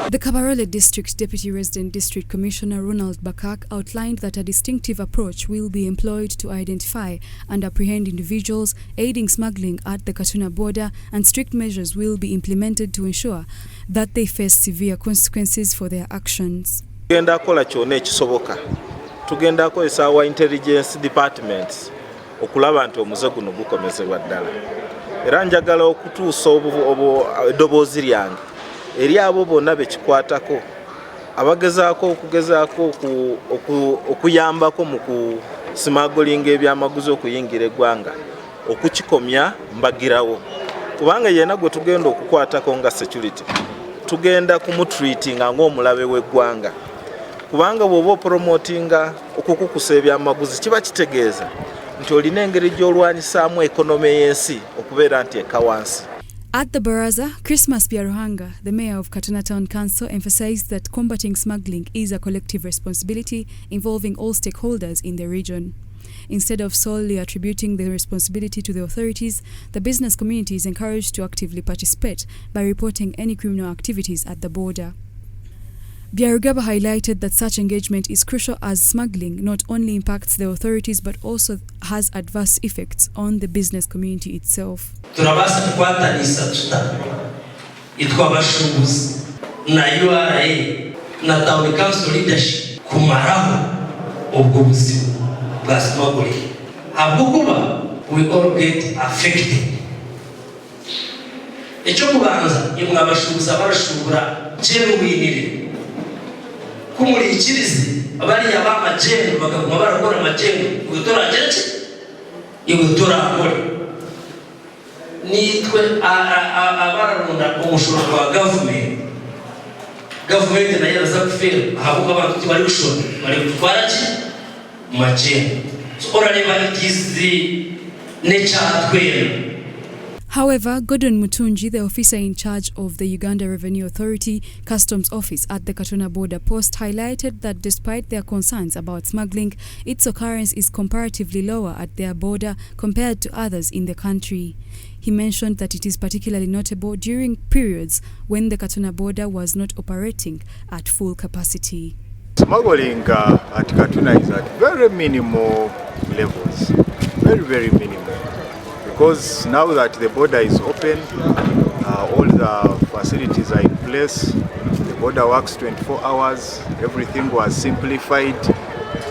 The Kabale District's Deputy Resident District Commissioner Ronald Bakak outlined that a distinctive approach will be employed to identify and apprehend individuals aiding smuggling at the Katuna border, and strict measures will be implemented to ensure that they face severe consequences for their actions. Tugenda kola kyonna ekisoboka. Tugenda kozesa our intelligence departments okulaba nti omuze guno gukomezebwa ddala. Era njagala okutuusa eddoboozi lyange eri abo bonna bekikwatako abagezaako okuyambako mu kusimagolinga ebyamaguzi okuyingira eggwanga okukikomya mbagirawo, kubanga yenna gwe tugenda okukwatako nga security tugenda kumutreatinga ng'omulabe w'eggwanga, kubanga bw'oba opromotinga okukukusa ebyamaguzi kiba kitegeeza nti olina engeri gy'olwanyisaamu ekonomi y'ensi okubeera nti eka wansi. At the Baraza, Christmas Byaruhanga, the mayor of Katuna Town Council, emphasized that combating smuggling is a collective responsibility involving all stakeholders in the region. Instead of solely attributing the responsibility to the authorities, the business community is encouraged to actively participate by reporting any criminal activities at the border. Byarugaba highlighted that such engagement is crucial as smuggling not only impacts the authorities but also has adverse effects on the business community itself. Turabasa tukwatanisa itwa abashubuzi na URA na Town Council leadership kumaraho ubwo buzima bwa smuggling. Abukuba we all get affected. Echo kubanza imwe abashubuzi abarashubura jeruwinire kumurikirize abari yabamajendo bakaguma barakora amajendo gutora jeje igutora muri nitwe abararunda umushoro wa government nayo zakufera habuka abantu bari gushora bari gutwara ki majendo so orareba ikizi nechatwera. However, Gordon Mutunji, the officer in charge of the Uganda Revenue Authority Customs Office at the Katuna border post, highlighted that despite their concerns about smuggling, its occurrence is comparatively lower at their border compared to others in the country. He mentioned that it is particularly notable during periods when the Katuna border was not operating at full capacity. Smuggling at Katuna is at very minimal levels, very minimal. Because now that the border is open, all the facilities are in place, the border works 24 hours, everything was simplified.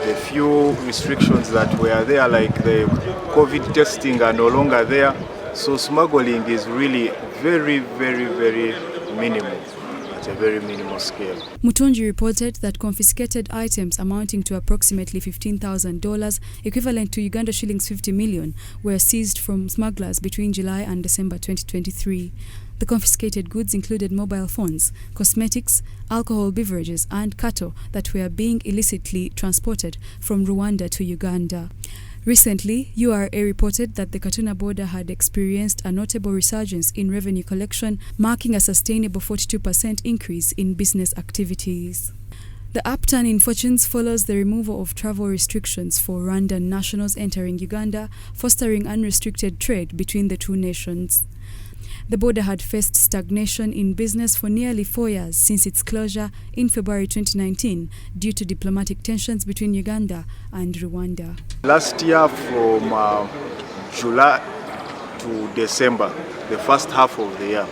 The few restrictions that were there, like the COVID testing, are no longer there. So smuggling is really very minimal, at a very minimal scale. Mutunji reported that confiscated items amounting to approximately $15,000, equivalent to Uganda shillings 50 million, were seized from smugglers between July and December 2023. The confiscated goods included mobile phones, cosmetics, alcohol beverages, and cattle that were being illicitly transported from Rwanda to Uganda. Recently, URA reported that the Katuna border had experienced a notable resurgence in revenue collection, marking a sustainable 42% increase in business activities. The upturn in fortunes follows the removal of travel restrictions for Rwandan nationals entering Uganda, fostering unrestricted trade between the two nations. The border had faced stagnation in business for nearly 4 years since its closure in February 2019 due to diplomatic tensions between Uganda and Rwanda. Last year from July to December, the first half of the year,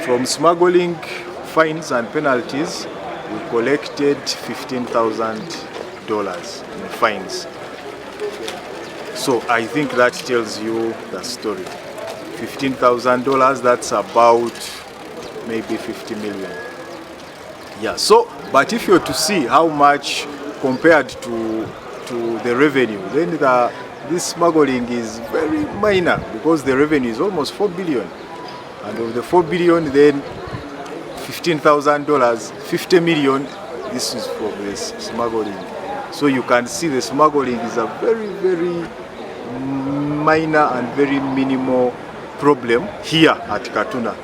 from smuggling fines and penalties, we collected $15,000 in fines. So I think that tells you the story. $15,000, that's about maybe 50 million. Yeah, so, but if you're to see how much compared to the revenue, then this smuggling is very minor, because the revenue is almost 4 billion. And of the 4 billion, then $15,000, 50 million, this is for this smuggling. So you can see the smuggling is a very minor and very minimal problem here at Katuna.